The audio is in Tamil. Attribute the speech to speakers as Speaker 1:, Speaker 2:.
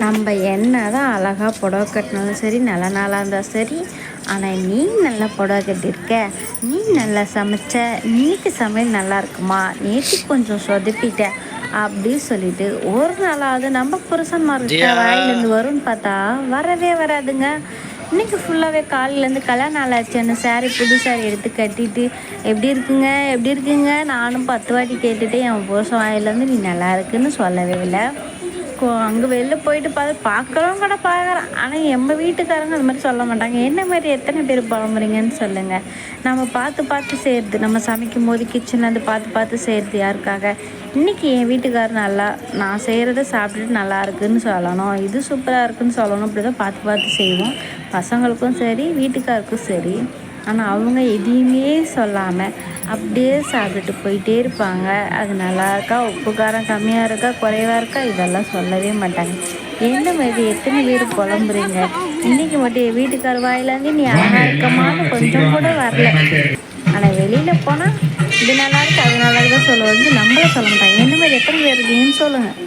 Speaker 1: நம்ம என்ன தான் அழகாக புடவை கட்டினாலும் சரி, நல்ல நாளாக இருந்தால் சரி, ஆனால் நீ நல்லா புடவை கட்டியிருக்க, நீ நல்லா சமைச்ச, இன்னைக்கு சமையல் நல்லா இருக்குமா, நேற்று கொஞ்சம் சொதப்பிட்ட அப்படின்னு சொல்லிட்டு ஒரு நாளாவது நம்ம புருஷன்மார்கிட்ட
Speaker 2: ஜியா
Speaker 1: வாயிலேருந்து வரும்னு பார்த்தா வரவே வராதுங்க. இன்னைக்கு ஃபுல்லாகவே காலையிலேருந்து கல்யாண நாள் ஆச்சுன்னு சாரி புது சாரி எடுத்து கட்டிட்டு எப்படி இருக்குங்க எப்படி இருக்குங்க நானும் 10 வாட்டி கேட்டுட்டு என் புருஷன் வாயிலேருந்து நீ நல்லா இருக்குன்னு சொல்லவே இல்லை. அங்கே வெளில போயிட்டு பார்க்குறவங்க கூட பார்க்குறேன், ஆனால் எங்கள் வீட்டுக்காரங்க அது மாதிரி சொல்ல மாட்டாங்க. என்ன மாதிரி எத்தனை பேர் புலம்புறீங்கன்னு சொல்லுங்கள். நம்ம பார்த்து பார்த்து செய்கிறது, நம்ம சமைக்கும் போது கிச்சன்லேருந்து பார்த்து பார்த்து செய்கிறது யாருக்காக? இன்றைக்கி என் வீட்டுக்காரர் நல்லா நான் செய்கிறத சாப்பிட்டுட்டு நல்லா இருக்குன்னு சொல்லணும், இது சூப்பராக இருக்குன்னு சொல்லணும். இப்படி தான் பார்த்து பார்த்து செய்வோம், பசங்களுக்கும் சரி வீட்டுக்காருக்கும் சரி. ஆனால் அவங்க எதையுமே சொல்லாமல் அப்படியே சாப்பிட்டுட்டு போயிட்டே இருப்பாங்க. அது நல்லா இருக்கா, உப்பு காரம் கம்மியாக இருக்கா, குறைவாக இருக்கா, இதெல்லாம் சொல்லவே மாட்டாங்க. என்ன மாதிரி எத்தனை பேர் புலம்புறீங்க? இன்றைக்கி மட்டும் என் வீட்டுக்கார வாயிலேருந்து நீ அழகாக இருக்கமான்னு கொஞ்சம் கூட வரல. ஆனால் வெளியில் போனால் இது நல்லா இருக்குது அது நல்லா இருக்குதான் சொல்லுவாங்க, நம்மள சொல்ல மாட்டாங்க. என்ன மாதிரி எத்தனை பேர் இருக்கீங்கன்னு சொல்லுங்கள்.